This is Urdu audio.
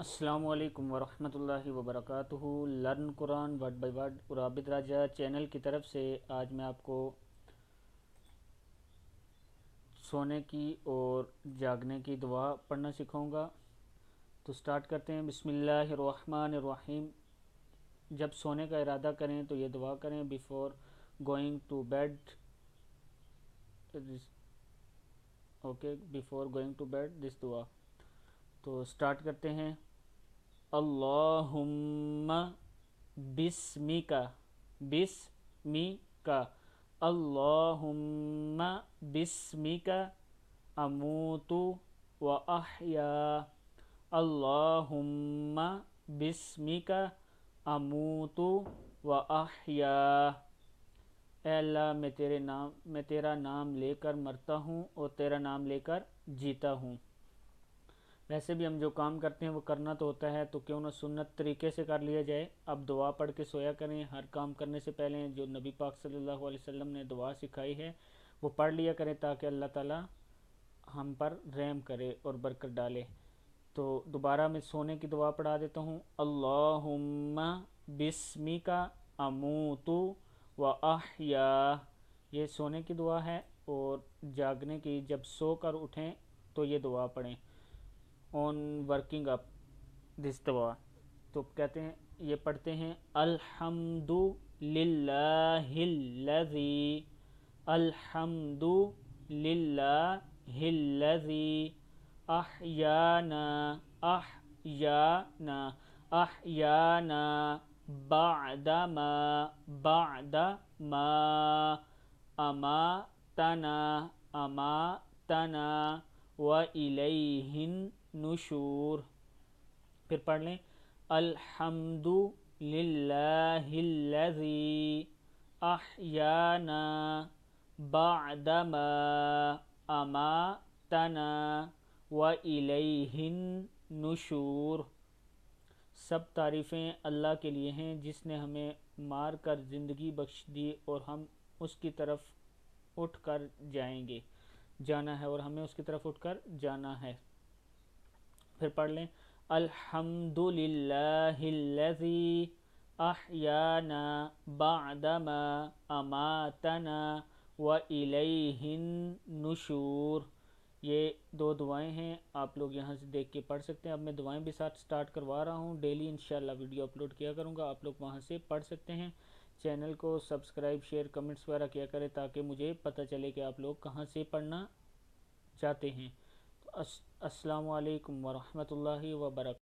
السلام علیکم ورحمۃ اللہ وبرکاتہ۔ Learn Quran word by word Abid Raja channel کی طرف سے آج میں آپ کو سونے کی اور جاگنے کی دعا پڑھنا سکھاؤں گا۔ تو سٹارٹ کرتے ہیں۔ بسم اللہ الرحمن الرحیم۔ جب سونے کا ارادہ کریں تو یہ دعا کریں before going to bed. Before going to bed this دعا۔ تو سٹارٹ کرتے ہیں۔ اللہم بسمک اللہم بسمک اموت و احیا۔ اللہم بسمک اموت و احیا۔ اے اللہ میں تیرا نام لے کر مرتا ہوں اور تیرا نام لے کر جیتا ہوں۔ ویسے بھی ہم جو کام کرتے ہیں وہ کرنا تو ہوتا ہے، تو کیوں نہ سنت طریقے سے کر لیا جائے۔ اب دعا پڑھ کے سویا کریں۔ ہر کام کرنے سے پہلے جو نبی پاک صلی اللہ علیہ وسلم نے دعا سکھائی ہے وہ پڑھ لیا کریں تاکہ اللہ تعالی ہم پر رحم کرے اور برکت ڈالے۔ تو دوبارہ میں سونے کی دعا پڑھا دیتا ہوں۔ اللہم بسمک اموت و احیا۔ یہ سونے کی دعا ہے، اور جاگنے کی جب سو کر اٹھیں تو یہ دعا پڑھیں۔ آن ورکنگ اپ دس دعا تو کہتے ہیں، یہ پڑھتے ہیں الحمد للہ الذی الحمد للہ الذی احیانا بعد ما اماتنا وإلیہ النشور۔ پھر پڑھ لیں الحمد للہ الذی احیانا بعد ما اماتنا وإلیہ النشور۔ سب تعریفیں اللہ کے لیے ہیں جس نے ہمیں مار کر زندگی بخش دی اور ہم اس کی طرف اٹھ کر جانا ہے اور ہمیں اس کی طرف اٹھ کر جانا ہے۔ پھر پڑھ لیں الحمد للہ الذی احیانا بعد ما اماتنا وإلیہ النشور۔ یہ دو دعائیں ہیں، آپ لوگ یہاں سے دیکھ کے پڑھ سکتے ہیں۔ اب میں دعائیں بھی ساتھ سٹارٹ کروا رہا ہوں، ڈیلی انشاءاللہ ویڈیو اپلوڈ کیا کروں گا، آپ لوگ وہاں سے پڑھ سکتے ہیں۔ چینل کو سبسکرائب، شیئر، کمنٹس وغیرہ کیا کریں تاکہ مجھے پتہ چلے کہ آپ لوگ کہاں سے پڑھنا چاہتے ہیں۔ السلام علیکم ورحمۃ اللہ وبرکاتہ۔